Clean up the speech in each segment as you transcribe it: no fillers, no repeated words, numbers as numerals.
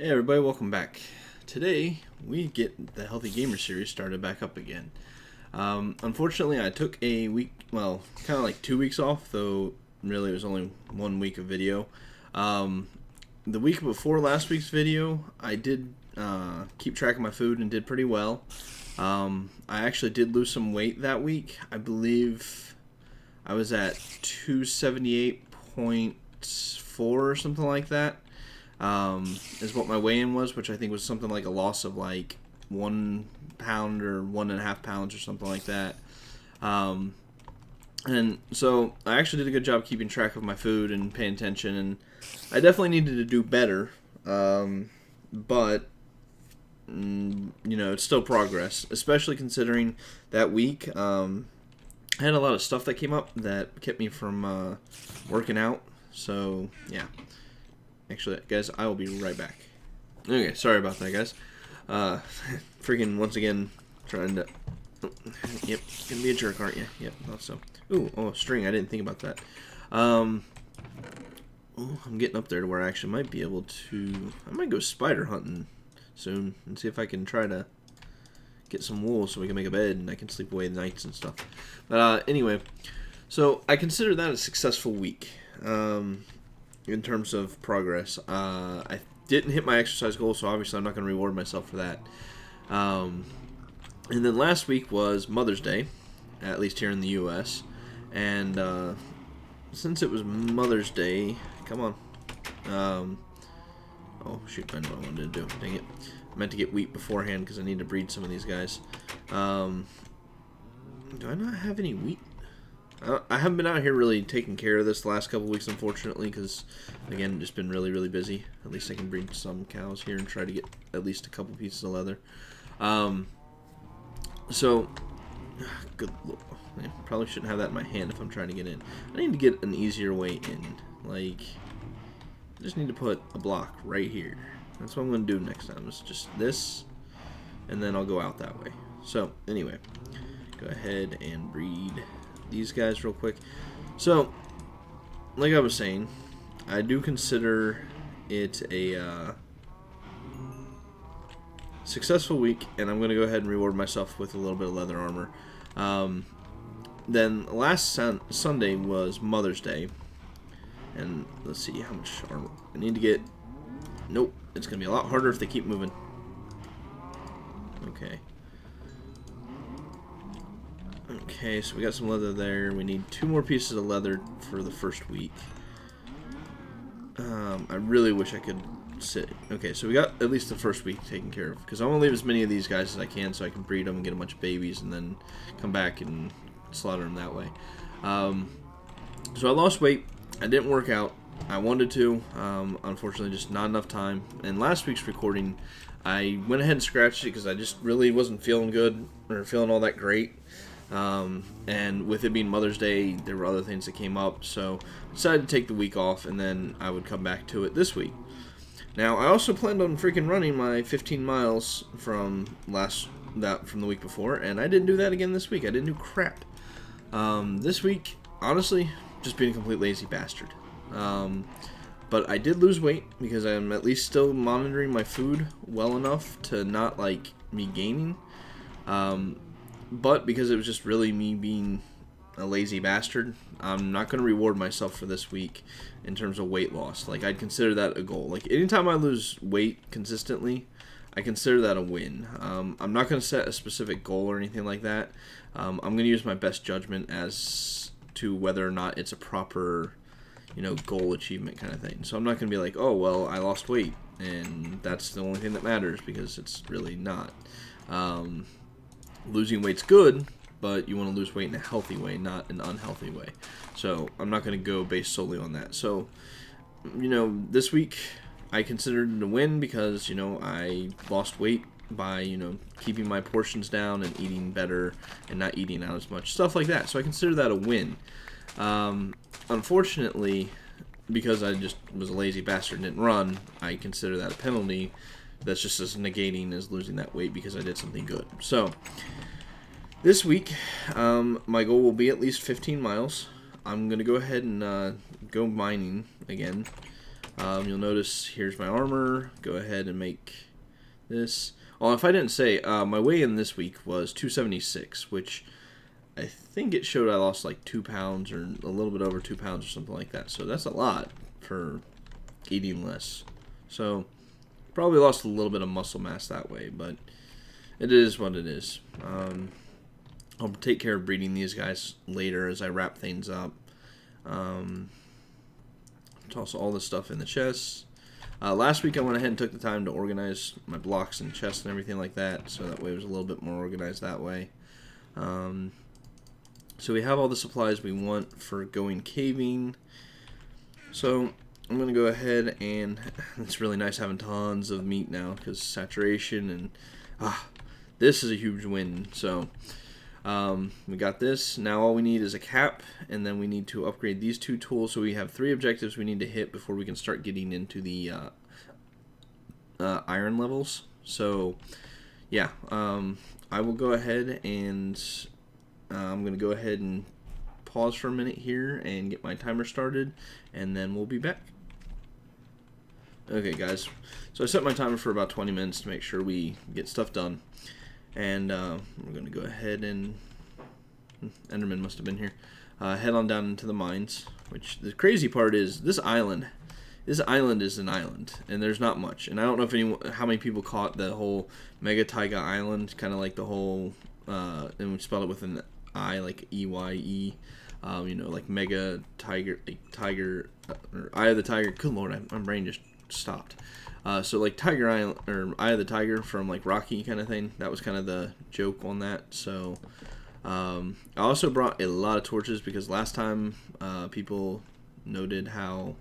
Hey everybody, welcome back. Today we get the Healthy Gamer series started back up again. Unfortunately, I took a week, well, kind of like 2 weeks off, though really it was only 1 week of video. The week before last week's video, I did keep track of my food and did pretty well. I actually did lose some weight that week. I believe I was at 278.4 or something like that. Is what my weigh-in was, which I think was something like a loss of like 1 pound or 1.5 pounds or something like that. And so I actually did a good job keeping track of my food and paying attention, and I definitely needed to do better. But it's still progress, especially considering that week. I had a lot of stuff that came up that kept me from working out. So yeah. Actually, guys, I will be right back. Okay, sorry about that, guys. Freaking, once again, trying to... Yep, gonna be a jerk, aren't you? Yep, thought so. Ooh, string, I didn't think about that. I'm getting up there to where I actually might be able to... I might go spider hunting soon and see if I can try to get some wool so we can make a bed and I can sleep away the nights and stuff. But anyway, so I consider that a successful week. In terms of progress, I didn't hit my exercise goal, so obviously I'm not going to reward myself for that. And then last week was Mother's Day, at least here in the U.S. And since it was Mother's Day, come on. Oh, shoot, I know what I wanted to do. Dang it. I meant to get wheat beforehand because I need to breed some of these guys. Do I not have any wheat? I haven't been out here really taking care of this the last couple weeks, unfortunately, because, again, just been really, really busy. At least I can breed some cows here and try to get at least a couple pieces of leather. So, good lord. I probably shouldn't have that in my hand if I'm trying to get in. I need to get an easier way in. Like, I just need to put a block right here. That's what I'm going to do next time. It's just this, and then I'll go out that way. So, anyway, go ahead and breed these guys real quick. So, like I was saying, I do consider it a successful week, and I'm going to go ahead and reward myself with a little bit of leather armor. Then last Sunday was Mother's Day, and let's see how much armor I need to get. Nope, it's going to be a lot harder if they keep moving. Okay, so we got some leather there. We need 2 more pieces of leather for the first week. I really wish I could sit. Okay, so we got at least the first week taken care of, because I want to leave as many of these guys as I can so I can breed them and get a bunch of babies and then come back and slaughter them that way. So I lost weight. I didn't work out. I wanted to. Unfortunately, just not enough time. And last week's recording, I went ahead and scratched it because I just really wasn't feeling good or feeling all that great. And with it being Mother's Day, there were other things that came up, so I decided to take the week off, and then I would come back to it this week. Now, I also planned on freaking running my 15 miles from the week before, and I didn't do that again this week. I didn't do crap. This week, honestly, just being a complete lazy bastard. But I did lose weight because I'm at least still monitoring my food well enough to not like me gaining. But because it was just really me being a lazy bastard, I'm not going to reward myself for this week in terms of weight loss. Like, I'd consider that a goal. Like, anytime I lose weight consistently, I consider that a win. I'm not going to set a specific goal or anything like that. I'm going to use my best judgment as to whether or not it's a proper, goal achievement kind of thing. So I'm not going to be like, oh, well, I lost weight, and that's the only thing that matters, because it's really not. Losing weight's good, but you want to lose weight in a healthy way, not an unhealthy way. So I'm not going to go based solely on that. So, this week I considered it a win because, I lost weight by, keeping my portions down and eating better and not eating out as much. Stuff like that. So I consider that a win. Unfortunately, because I just was a lazy bastard and didn't run, I consider that a penalty. That's just as negating as losing that weight because I did something good. So, this week, my goal will be at least 15 miles. I'm going to go ahead and go mining again. You'll notice here's my armor. Go ahead and make this. Oh, if I didn't say, my weigh-in this week was 276, which I think it showed I lost like 2 pounds or a little bit over 2 pounds or something like that. So that's a lot for eating less. So probably lost a little bit of muscle mass that way, but it is what it is. I'll take care of breeding these guys later as I wrap things up. Toss all this stuff in the chests. Last week I went ahead and took the time to organize my blocks and chests and everything like that, so that way it was a little bit more organized that way. So we have all the supplies we want for going caving. So I'm going to go ahead and it's really nice having tons of meat now because saturation and this is a huge win. So we got this. Now all we need is a cap, and then we need to upgrade these 2 tools. So we have 3 objectives we need to hit before we can start getting into the iron levels. So yeah, I will go ahead and I'm going to go ahead and pause for a minute here and get my timer started, and then we'll be back. Okay guys, so I set my timer for about 20 minutes to make sure we get stuff done. And we're going to go ahead and Enderman must have been here. Head on down into the mines. Which the crazy part is this island is an island, and there's not much. And I don't know if how many people caught the whole Mega Taiga Island, kind of like the whole and we spelled it with an I, like EYE. You know, like Mega Tiger, like Tiger or Eye of the Tiger. Good lord, my brain just stopped. So like Tiger Island or Eye of the Tiger from like Rocky kind of thing. That was kind of the joke on that. So I also brought a lot of torches because last time people noted how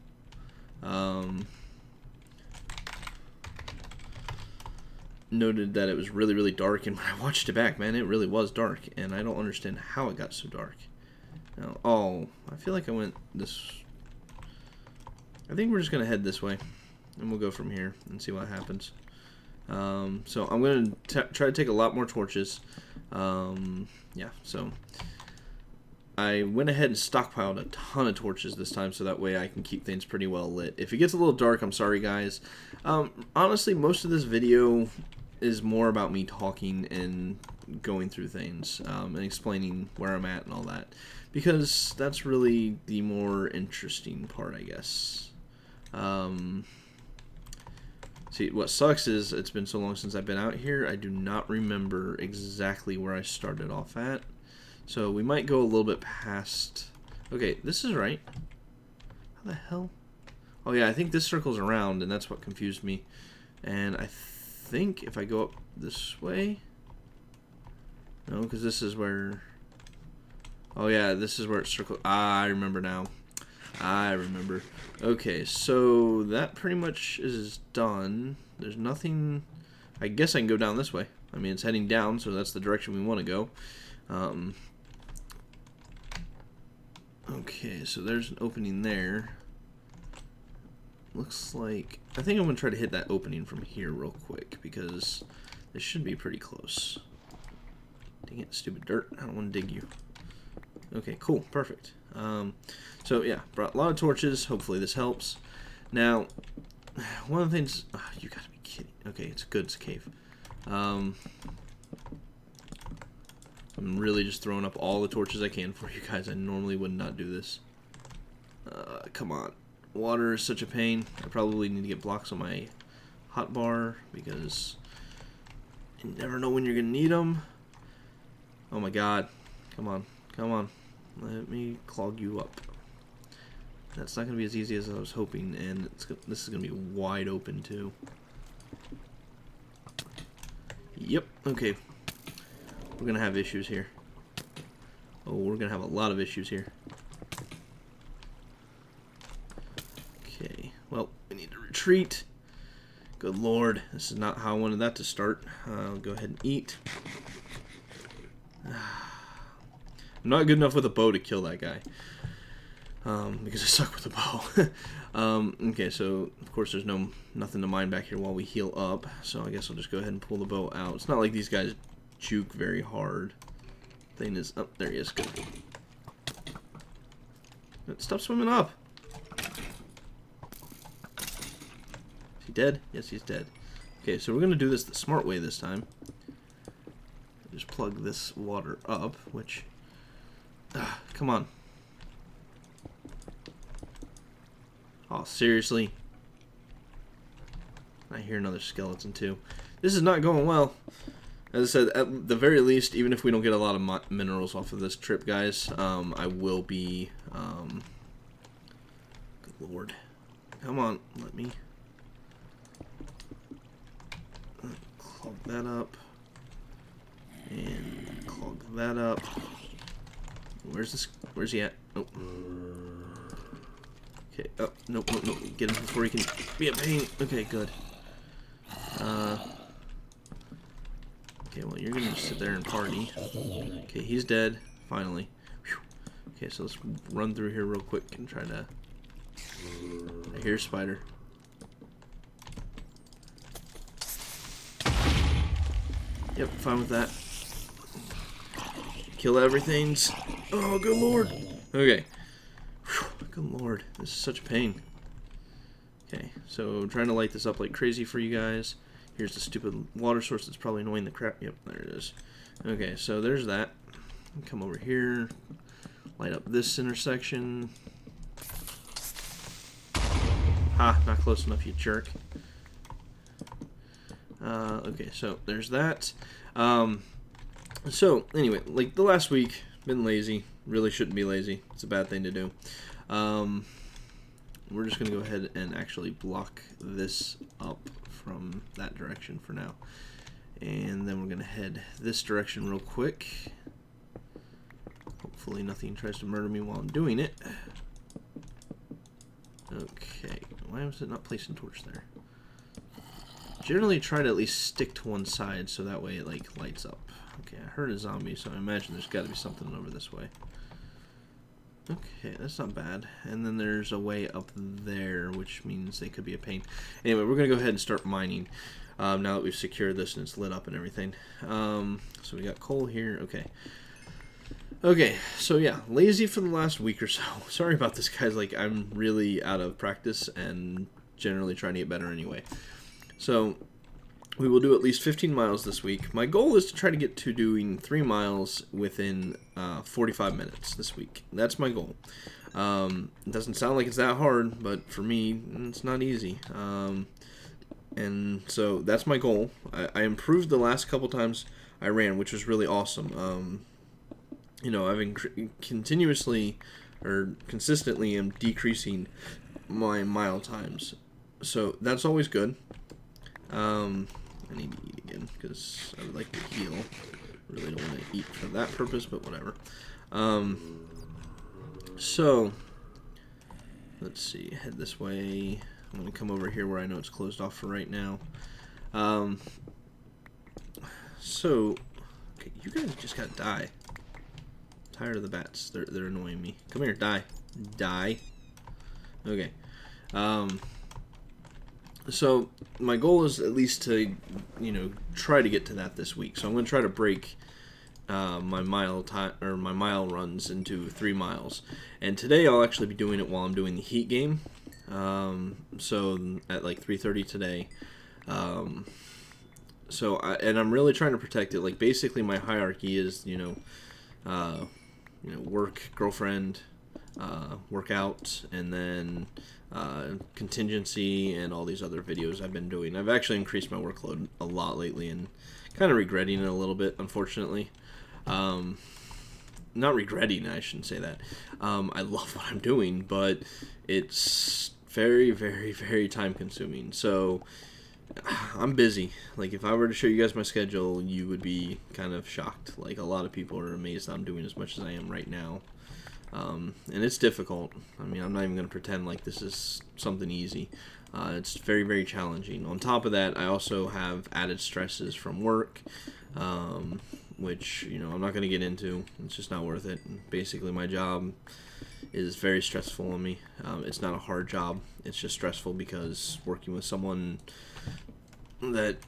noted that it was really dark, and when I watched it back, man, it really was dark, and I don't understand how it got so dark. Now, oh, I feel like I went this. I think we're just gonna head this way, and we'll go from here and see what happens. So I'm gonna try to take a lot more torches. Yeah, so I went ahead and stockpiled a ton of torches this time, so that way I can keep things pretty well lit. If it gets a little dark, I'm sorry, guys. Honestly, most of this video is more about me talking and going through things and explaining where I'm at and all that, because that's really the more interesting part, I guess. See, what sucks is it's been so long since I've been out here, I do not remember exactly where I started off at. So we might go a little bit past. Okay, this is right. How the hell? Oh yeah, I think this circles around, and that's what confused me. And I think if I go up this way, no, because this is where. Oh yeah, this is where it circles. Ah, I remember now. I remember. Okay, so that pretty much is done. There's nothing. I guess I can go down this way. I mean, it's heading down, so that's the direction we want to go. Okay, so there's an opening there. Looks like... I think I'm going to try to hit that opening from here real quick, because this should be pretty close. Dang it, stupid dirt. I don't want to dig you. Okay, cool. Perfect. So, yeah, brought a lot of torches. Hopefully this helps. Now, one of the things... Oh, you got to be kidding. Okay, it's good. It's a cave. I'm really just throwing up all the torches I can for you guys. I normally would not do this. Come on. Water is such a pain. I probably need to get blocks on my hotbar because you never know when you're going to need them. Oh my god. Come on. Come on. Let me clog you up. That's not going to be as easy as I was hoping, and this is going to be wide open too. Yep. Okay. We're going to have issues here. Oh, we're going to have a lot of issues here. Okay. Well, we need to retreat. Good lord. This is not how I wanted that to start. I'll go ahead and eat. I'm not good enough with a bow to kill that guy. Because I suck with a bow. Okay, so of course there's nothing to mine back here while we heal up. So I guess I'll just go ahead and pull the bow out. It's not like these guys juke very hard. Thing is, oh, there he is. Good. Stop swimming up. he dead? Yes, he's dead. Okay, so we're going to do this the smart way this time. Just plug this water up, which... come on. Oh, seriously? I hear another skeleton, too. This is not going well. As I said, at the very least, even if we don't get a lot of minerals off of this trip, guys, I will be... good lord. Come on, let me... clog that up. And clog that up. Where's this? Where's he at? Oh. Okay. Oh, nope, nope, nope. Get him before he can be a pain. Okay, good. Okay, well, you're gonna just sit there and party. Okay, he's dead. Finally. Whew. Okay, so let's run through here real quick and try to... I hear a spider. Yep, fine with that. Kill everything's. Oh, good lord. Okay. Whew, good lord. This is such a pain. Okay, so I'm trying to light this up like crazy for you guys. Here's the stupid water source that's probably annoying the crap. Yep, there it is. Okay, so there's that. Come over here. Light up this intersection. Ha, not close enough, you jerk. Okay, so there's that. So, anyway, like the last week, been lazy. Really shouldn't be lazy. It's a bad thing to do. We're just going to go ahead and actually block this up from that direction for now. And then we're going to head this direction real quick. Hopefully nothing tries to murder me while I'm doing it. Okay, why was it not placing torch there? Generally try to at least stick to one side so that way it like lights up. Okay, I heard a zombie, so I imagine there's got to be something over this way. Okay, that's not bad. And then there's a way up there, which means they could be a pain. Anyway, we're going to go ahead and start mining now that we've secured this and it's lit up and everything. So we got coal here. Okay. Okay, so yeah, lazy for the last week or so. Sorry about this, guys. Like, I'm really out of practice and generally trying to get better anyway. So, we will do at least 15 miles this week. My goal is to try to get to doing 3 miles within 45 minutes this week. That's my goal. It doesn't sound like it's that hard, but for me, it's not easy. And so, that's my goal. I improved the last couple times I ran, which was really awesome. You know, I've continuously or consistently am decreasing my mile times. So, that's always good. I need to eat again because I would like to heal. Really don't want to eat for that purpose, but whatever. So, let's see. Head this way. I'm going to come over here where I know it's closed off for right now. So, okay, you guys just gotta die. I'm tired of the bats. They're annoying me. Come here, die. Die. Okay. So my goal is at least to, you know, try to get to that this week. So I'm going to try to break my mile runs into 3 miles. And today I'll actually be doing it while I'm doing the heat game. So at like 3:30 today. And I'm really trying to protect it. Like basically my hierarchy is, work, girlfriend, workout, and then contingency and all these other videos I've been doing. I've actually increased my workload a lot lately and kind of regretting it a little bit, unfortunately. Not regretting, I shouldn't say that. I love what I'm doing, but it's very, very, very time consuming. So I'm busy. Like if I were to show you guys my schedule, you would be kind of shocked. Like a lot of people are amazed I'm doing as much as I am right now. And it's difficult. I mean, I'm not even going to pretend like this is something easy. It's very, very challenging. On top of that, I also have added stresses from work, which, I'm not going to get into. It's just not worth it. Basically, my job is very stressful on me. It's not a hard job. It's just stressful because working with someone that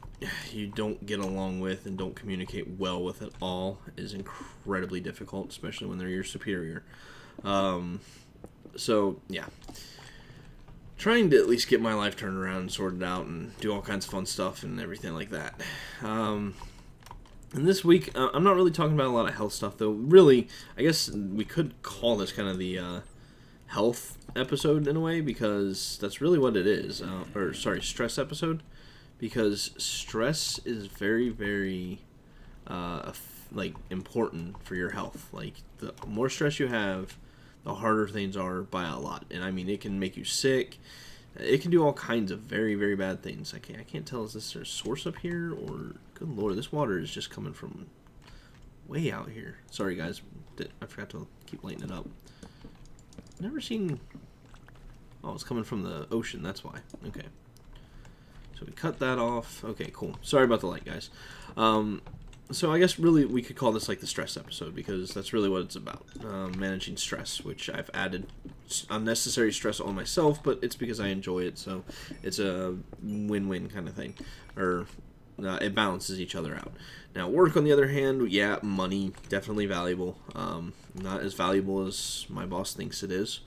you don't get along with and don't communicate well with at all is incredibly difficult, especially when they're your superior. So yeah, trying to at least get my life turned around and sorted out and do all kinds of fun stuff and everything like that. And this week, I'm not really talking about a lot of health stuff, though. Really, I guess we could call this kind of the health episode in a way, because that's really what it is. Stress episode. Because stress is very, very, important for your health. Like, the more stress you have, the harder things are by a lot. And, I mean, it can make you sick. It can do all kinds of very, very bad things. I can't tell, is this a source up here, or... Good lord, this water is just coming from way out here. Sorry, guys. I forgot to keep lighting it up. Never seen... Oh, it's coming from the ocean, that's why. Okay. So we cut that off. Okay, cool. Sorry about the light, guys. So I guess really we could call this like the stress episode, because that's really what it's about. Managing stress, which I've added unnecessary stress on myself, but it's because I enjoy it, so it's a win-win kind of thing. Or it balances each other out. Now, work, on the other hand, yeah, money, definitely valuable. Not as valuable as my boss thinks it is.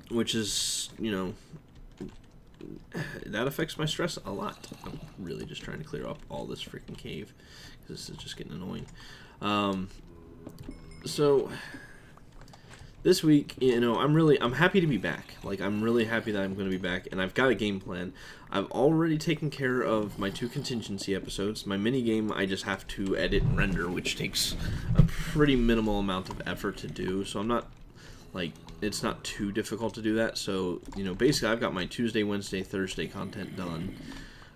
Which is, you know... that affects my stress a lot. I'm really just trying to clear up all this freaking cave, because this is just getting annoying. So this week, you know, I'm happy to be back. Like, I'm really happy that I'm going to be back, and I've got a game plan. I've already taken care of my 2 contingency episodes. My mini game, I just have to edit and render, which takes a pretty minimal amount of effort to do. So I'm not, like, it's not too difficult to do that. So, you know, basically I've got my Tuesday, Wednesday, Thursday content done.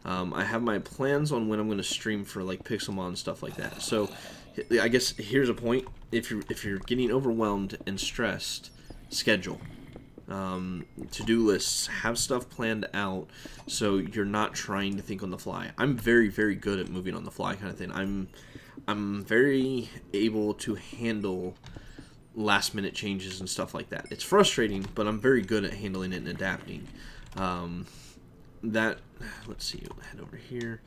I have my plans on when I'm going to stream for, like, Pixelmon and stuff like that. So I guess here's a point. If you're getting overwhelmed and stressed, schedule. To-do lists, have stuff planned out so you're not trying to think on the fly. I'm very, very good at moving on the fly kind of thing. I'm very able to handle last minute changes and stuff like that. It's frustrating, but I'm very good at handling it and adapting. Let's see, we'll head over here.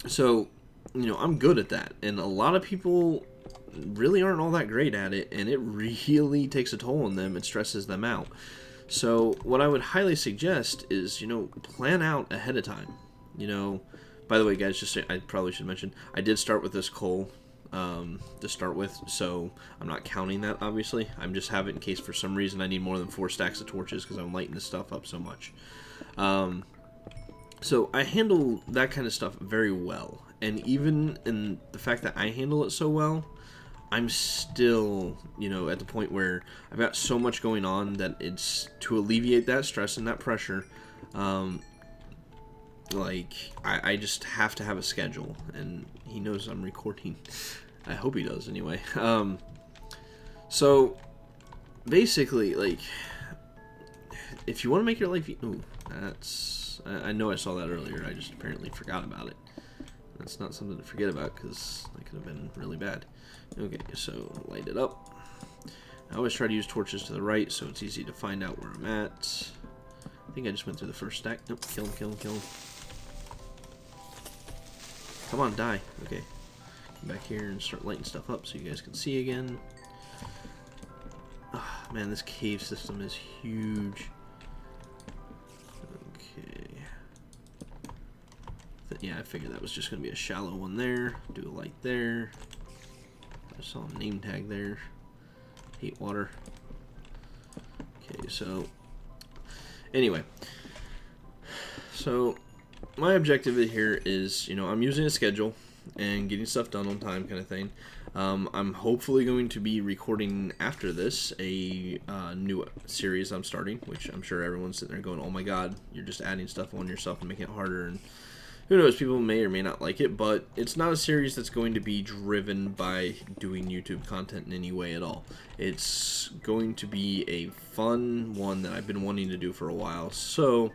So, you know, I'm good at that, and a lot of people really aren't all that great at it, and it really takes a toll on them and stresses them out. So what I would highly suggest is, you know, plan out ahead of time. You know, by the way, guys, I probably should mention, I did start with this coal to start with, so I'm not counting that, obviously. I'm just have it in case for some reason I need more than 4 stacks of torches, because I'm lighting this stuff up so much. So I handle that kind of stuff very well, and even in the fact that I handle it so well, I'm still, you know, at the point where I've got so much going on that it's to alleviate that stress and that pressure. Like, I just have to have a schedule, and he knows I'm recording. I hope he does, anyway. So, basically, like, if you want to make your life... Ooh, that's... I know I saw that earlier, I just apparently forgot about it. That's not something to forget about, because that could have been really bad. Okay, so, light it up. I always try to use torches to the right, so it's easy to find out where I'm at. I think I just went through the first stack. Nope, kill him, kill him, kill him. Come on, die. Okay. Come back here and start lighting stuff up so you guys can see again. Oh, man, this cave system is huge. Okay. Yeah, I figured that was just going to be a shallow one there. Do a light there. I saw a name tag there. Hate water. Okay, so... Anyway. So... My objective here is, you know, I'm using a schedule and getting stuff done on time kind of thing. I'm hopefully going to be recording after this a new series I'm starting, which I'm sure everyone's sitting there going, oh my god, you're just adding stuff on yourself and making it harder, and who knows, people may or may not like it, but it's not a series that's going to be driven by doing YouTube content in any way at all. It's going to be a fun one that I've been wanting to do for a while, so...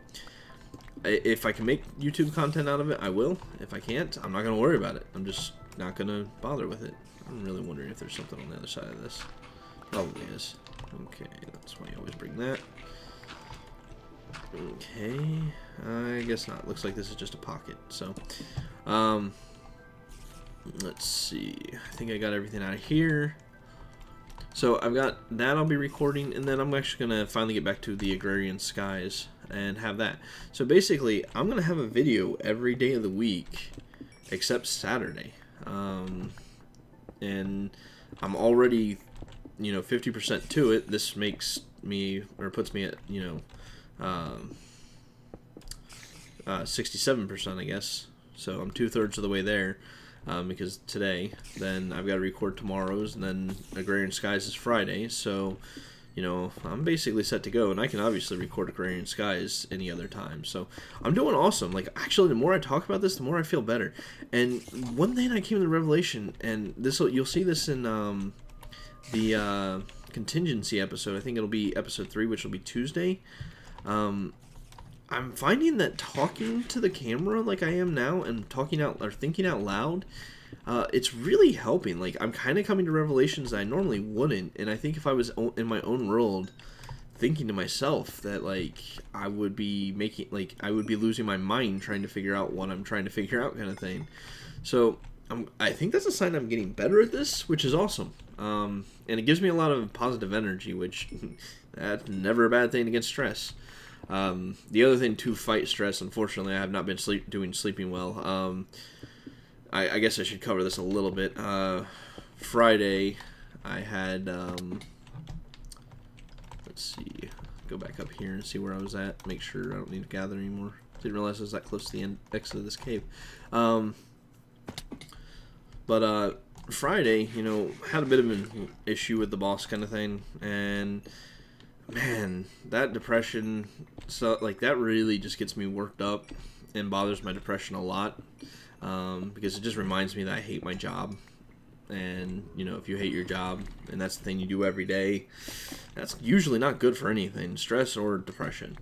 If I can make YouTube content out of it, I will. If I can't, I'm not going to worry about it. I'm just not going to bother with it. I'm really wondering if there's something on the other side of this. Probably is. Okay, that's why you always bring that. Okay, I guess not. Looks like this is just a pocket. So, let's see. I think I got everything out of here. So I've got that I'll be recording, and then I'm actually going to finally get back to the Agrarian Skies and have that. So basically, I'm going to have a video every day of the week except Saturday. And I'm already, 50% to it. This makes me, or puts me at, 67%, I guess. So I'm 2/3 of the way there. Because today, then I've got to record tomorrow's, and then Agrarian Skies is Friday, so, I'm basically set to go, and I can obviously record Agrarian Skies any other time, so I'm doing awesome. Like, actually, the more I talk about this, the more I feel better. And one thing I came to the revelation, and you'll see this in the contingency episode. I think it'll be episode 3, which will be Tuesday. I'm finding that talking to the camera like I am now and talking out or thinking out loud, it's really helping. Like, I'm kind of coming to revelations that I normally wouldn't, and I think if I was in my own world thinking to myself that, like, I would be losing my mind trying to figure out what I'm trying to figure out, kind of thing. So I think that's a sign I'm getting better at this, which is awesome. And it gives me a lot of positive energy, which that's never a bad thing against stress. The other thing to fight stress, unfortunately, I have not been sleeping well. I guess I should cover this a little bit. Friday, I had, let's see, go back up here and see where I was at, make sure I don't need to gather anymore. Didn't realize I was that close to the exit of this cave. But Friday, had a bit of an issue with the boss kind of thing, and man, that depression, that really just gets me worked up and bothers my depression a lot, because it just reminds me that I hate my job. And, if you hate your job and that's the thing you do every day, that's usually not good for anything, stress or depression.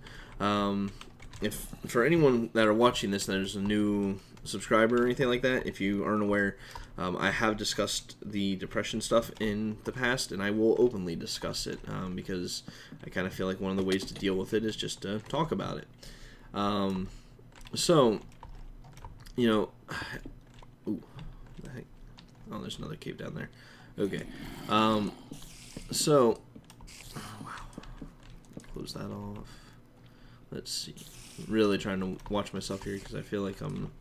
If for anyone that are watching this and there's a new subscriber or anything like that, if you aren't aware, I have discussed the depression stuff in the past, and I will openly discuss it, because I kind of feel like one of the ways to deal with it is just to talk about it. So, ooh, what the heck? Oh, there's another cave down there. Okay. So, oh, wow. Close that off. Let's see. Really trying to watch myself here because I feel like I'm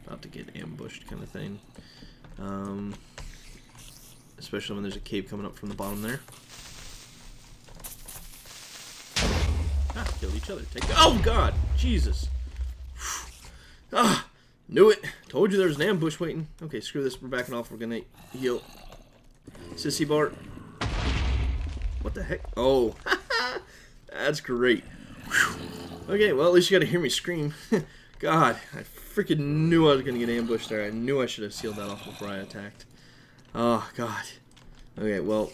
about to get ambushed, kind of thing. Especially when there's a cave coming up from the bottom there. Ah, killed each other. Take that. Oh God, Jesus! Ah, knew it. Told you there was an ambush waiting. Okay, screw this. We're backing off. We're gonna heal. Sissy Bart. What the heck? Oh, that's great. Okay, well at least you got to hear me scream. God, I freaking knew I was going to get ambushed there. I knew I should have sealed that off before I attacked. Oh, God. Okay, well,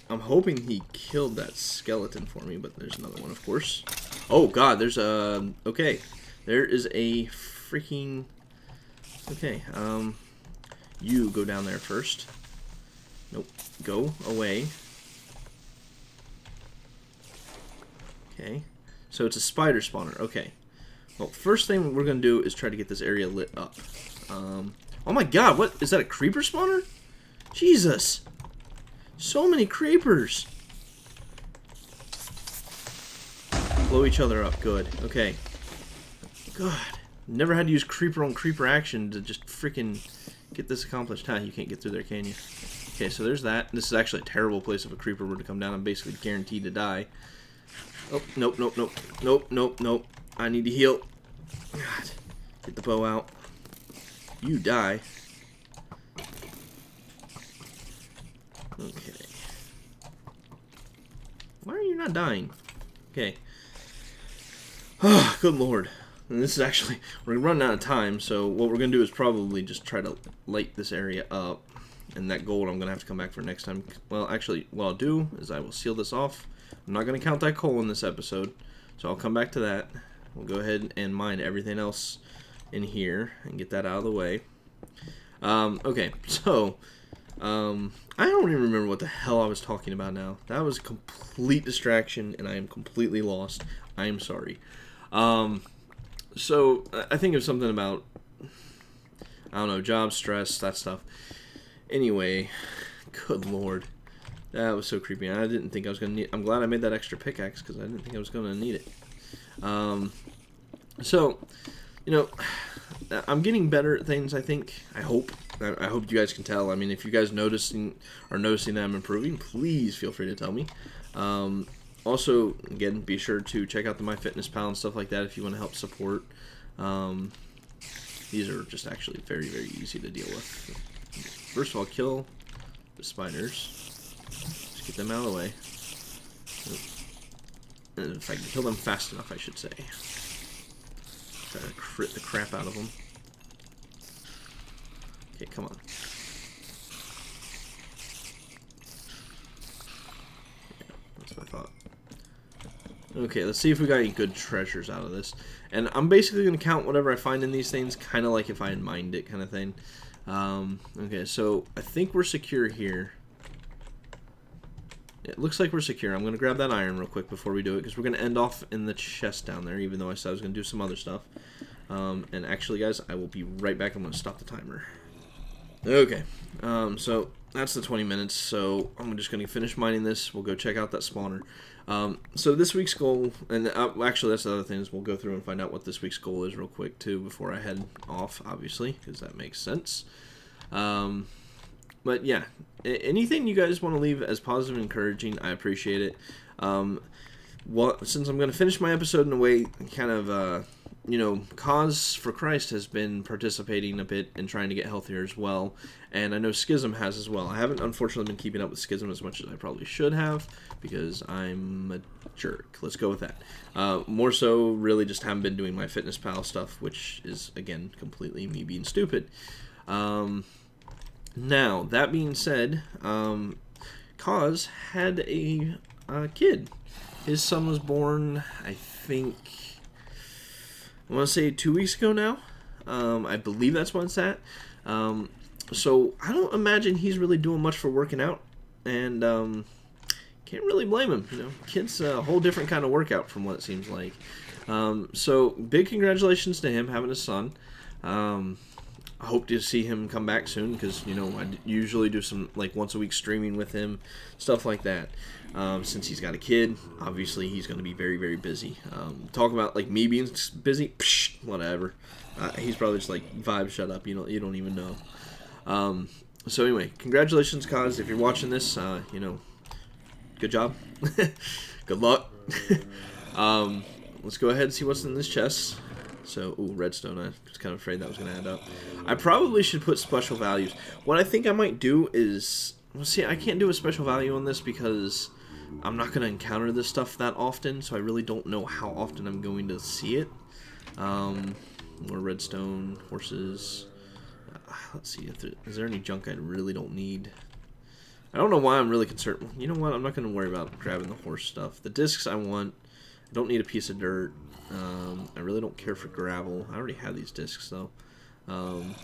I'm hoping he killed that skeleton for me, but there's another one, of course. Oh, God, there's a... Okay, there is a freaking... Okay, you go down there first. Nope, go away. Okay, so it's a spider spawner. Okay. Well, first thing we're going to do is try to get this area lit up. Oh my God, what? Is that a creeper spawner? Jesus. So many creepers. Blow each other up. Good. Okay. God. Never had to use creeper on creeper action to just freaking get this accomplished. Huh, you can't get through there, can you? Okay, so there's that. This is actually a terrible place if a creeper were to come down. I'm basically guaranteed to die. Oh, nope, nope, nope. Nope, nope, nope. I need to heal. God. Get the bow out. You die. Okay. Why are you not dying? Okay. Oh, good lord. And this is actually... We're running out of time, so what we're going to do is probably just try to light this area up. And that gold I'm going to have to come back for next time. Well, actually, what I'll do is I will seal this off. I'm not going to count that coal in this episode, so I'll come back to that. We'll go ahead and mine everything else in here and get that out of the way. Okay, so I don't even remember what the hell I was talking about now. That was a complete distraction, and I am completely lost. I am sorry. So I think it was something about, I don't know, job stress, that stuff. Anyway, good lord. That was so creepy. I didn't think I was going to need... I'm glad I made that extra pickaxe, because I didn't think I was going to need it. So, you know, I'm getting better at things, I think. I hope. I hope you guys can tell. I mean, if you guys are noticing that I'm improving, please feel free to tell me. Also, again, be sure to check out the MyFitnessPal and stuff like that if you want to help support. These are just actually very, very easy to deal with. First of all, kill the spiders. Just get them out of the way. And if I can kill them fast enough, I should say. Try to crit the crap out of them. Okay, come on. Yeah, that's what I thought. Okay, let's see if we got any good treasures out of this. And I'm basically going to count whatever I find in these things, kind of like if I had mined it kind of thing. Okay, so I think we're secure here. It looks like we're secure. I'm going to grab that iron real quick before we do it, because we're going to end off in the chest down there, even though I said I was going to do some other stuff. And actually, guys, I will be right back. I'm going to stop the timer. Okay, so that's the 20 minutes, so I'm just going to finish mining this. We'll go check out that spawner. So this week's goal, and actually that's the other thing, is we'll go through and find out what this week's goal is real quick, too, before I head off, obviously, because that makes sense. But yeah, anything you guys want to leave as positive and encouraging, I appreciate it. Well, since I'm going to finish my episode in a way, kind of, you know, Cause for Christ has been participating a bit in trying to get healthier as well, and I know Schism has as well. I haven't, unfortunately, been keeping up with Schism as much as I probably should have, because I'm a jerk. Let's go with that. More so, really just haven't been doing my MyFitnessPal stuff, which is, again, completely me being stupid. Now, that being said, Cause had a kid. His son was born, I think, I want to say 2 weeks ago now. I believe that's when it's at. So I don't imagine he's really doing much for working out, and can't really blame him. You know, kid's a whole different kind of workout from what it seems like. So big congratulations to him having a son. I hope to see him come back soon, because, you know, I usually do some, like, once a week streaming with him, stuff like that. Since he's got a kid, obviously he's going to be very, very busy. Talk about, like, me being busy, psh, whatever. He's probably just like, vibe, shut up, you don't even know. So anyway, congratulations, Kaz. If you're watching this, you know, good job. Good luck. Let's go ahead and see what's in this chest. So, ooh, redstone. I was kind of afraid that was going to add up. I probably should put special values. What I think I might do is, well, see, I can't do a special value on this because I'm not going to encounter this stuff that often, so I really don't know how often I'm going to see it. More redstone, horses. Let's see, is there any junk I really don't need? I don't know why I'm really concerned. You know what? I'm not going to worry about grabbing the horse stuff. The discs I want. I don't need a piece of dirt. I really don't care for gravel. I already have these discs, though.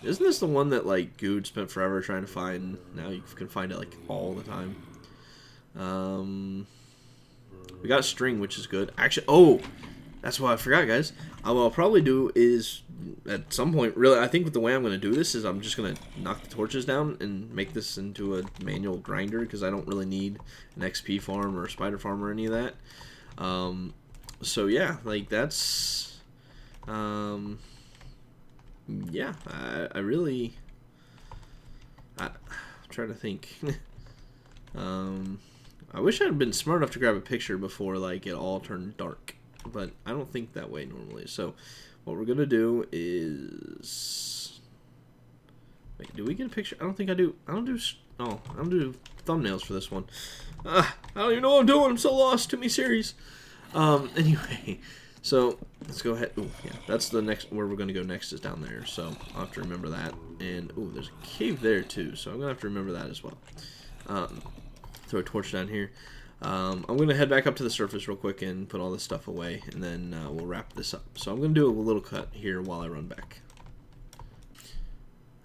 Isn't this the one that, like, Good spent forever trying to find? Now you can find it, like, all the time. We got string, which is good. Actually, oh, that's what I forgot, guys. What I'll probably do is, at some point, really, I think with the way I'm going to do this is I'm just going to knock the torches down and make this into a manual grinder, because I don't really need an XP farm or a spider farm or any of that. So yeah, like that's, yeah, I really, I'm trying to think. I wish I had been smart enough to grab a picture before, like, it all turned dark, but I don't think that way normally. So what we're gonna do is, wait, do we get a picture? I don't think I do. I don't do thumbnails for this one. I don't even know what I'm doing. I'm so lost. Too many series. Anyway, so let's go ahead. Ooh, yeah, that's the next, where we're going to go next is down there, so I'll have to remember that. And, ooh, there's a cave there, too, so I'm going to have to remember that as well. Throw a torch down here. I'm going to head back up to the surface real quick and put all this stuff away, and then we'll wrap this up. So I'm going to do a little cut here while I run back.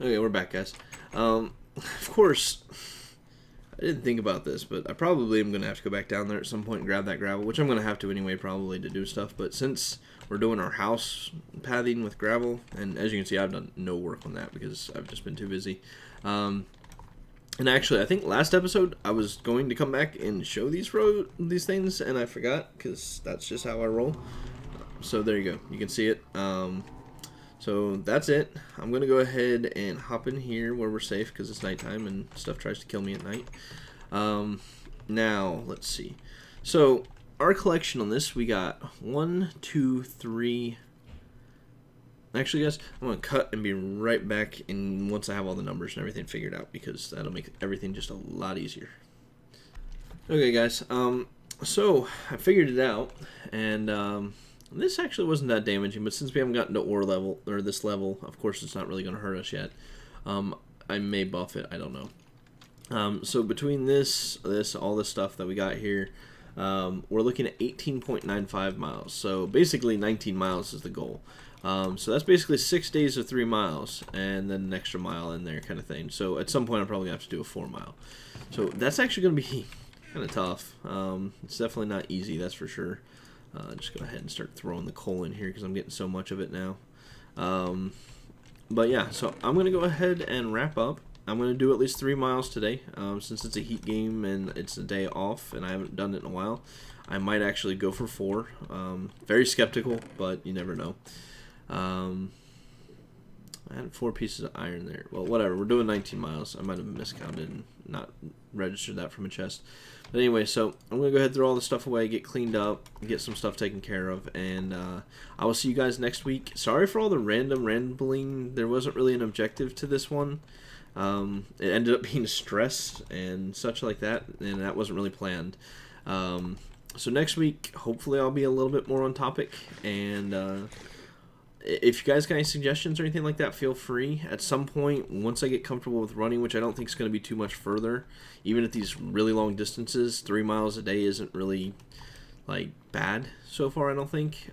Okay, we're back, guys. Of course, I didn't think about this, but I probably am going to have to go back down there at some point and grab that gravel, which I'm going to have to anyway probably to do stuff. But since we're doing our house pathing with gravel, and as you can see, I've done no work on that because I've just been too busy. And actually, I think last episode I was going to come back and show these things, and I forgot because that's just how I roll. So there you go. You can see it. So that's it. I'm going to go ahead and hop in here where we're safe because it's nighttime and stuff tries to kill me at night. Now, let's see. So our collection on this, we got 1, 2, 3. Actually, guys, I'm going to cut and be right back in once I have all the numbers and everything figured out because that'll make everything just a lot easier. Okay, guys. So I figured it out, and this actually wasn't that damaging, but since we haven't gotten to ore level, or this level, of course it's not really going to hurt us yet. I may buff it, I don't know. So between all this stuff that we got here, we're looking at 18.95 miles. So basically 19 miles is the goal. So that's basically 6 days of 3 miles, and then an extra mile in there kind of thing. So at some point I'm probably going to have to do a 4 mile. So that's actually going to be kind of tough. It's definitely not easy, that's for sure. Just go ahead and start throwing the coal in here because I'm getting so much of it now. But yeah, so I'm going to go ahead and wrap up. I'm going to do at least 3 miles today since it's a heat game and it's a day off and I haven't done it in a while. I might actually go for 4. Very skeptical, but you never know. I had 4 pieces of iron there. Well, whatever. We're doing 19 miles. I might have miscounted and not registered that from a chest. But anyway, so I'm going to go ahead and throw all the stuff away, get cleaned up, get some stuff taken care of, and I will see you guys next week. Sorry for all the rambling. There wasn't really an objective to this one. It ended up being stress and such like that, and that wasn't really planned. So next week, hopefully I'll be a little bit more on topic, and if you guys got any suggestions or anything like that, feel free. At some point, once I get comfortable with running, which I don't think is going to be too much further, even at these really long distances, 3 miles a day isn't really like bad so far, I don't think.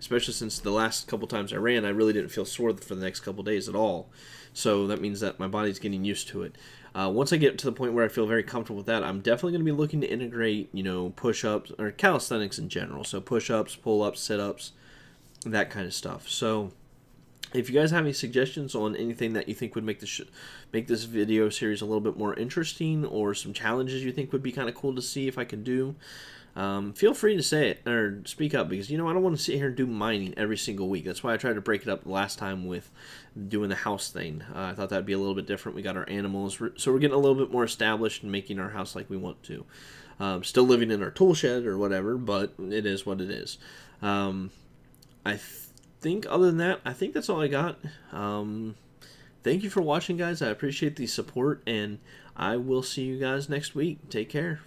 Especially since the last couple times I ran, I really didn't feel sore for the next couple days at all. So that means that my body's getting used to it. Once I get to the point where I feel very comfortable with that, I'm definitely going to be looking to integrate, push-ups or calisthenics in general. So push-ups, pull-ups, sit-ups, that kind of stuff. So if you guys have any suggestions on anything that you think would make this video series a little bit more interesting, or some challenges you think would be kind of cool to see if I can do, feel free to say it or speak up, because I don't want to sit here and do mining every single week. That's why I tried to break it up last time with doing the house thing. I thought that'd be a little bit different. We got our animals, so we're getting a little bit more established and making our house like we want to. Still living in our tool shed or whatever, but it is what it is. I think other than that, I think that's all I got. Thank you for watching, guys. I appreciate the support, and I will see you guys next week. Take care.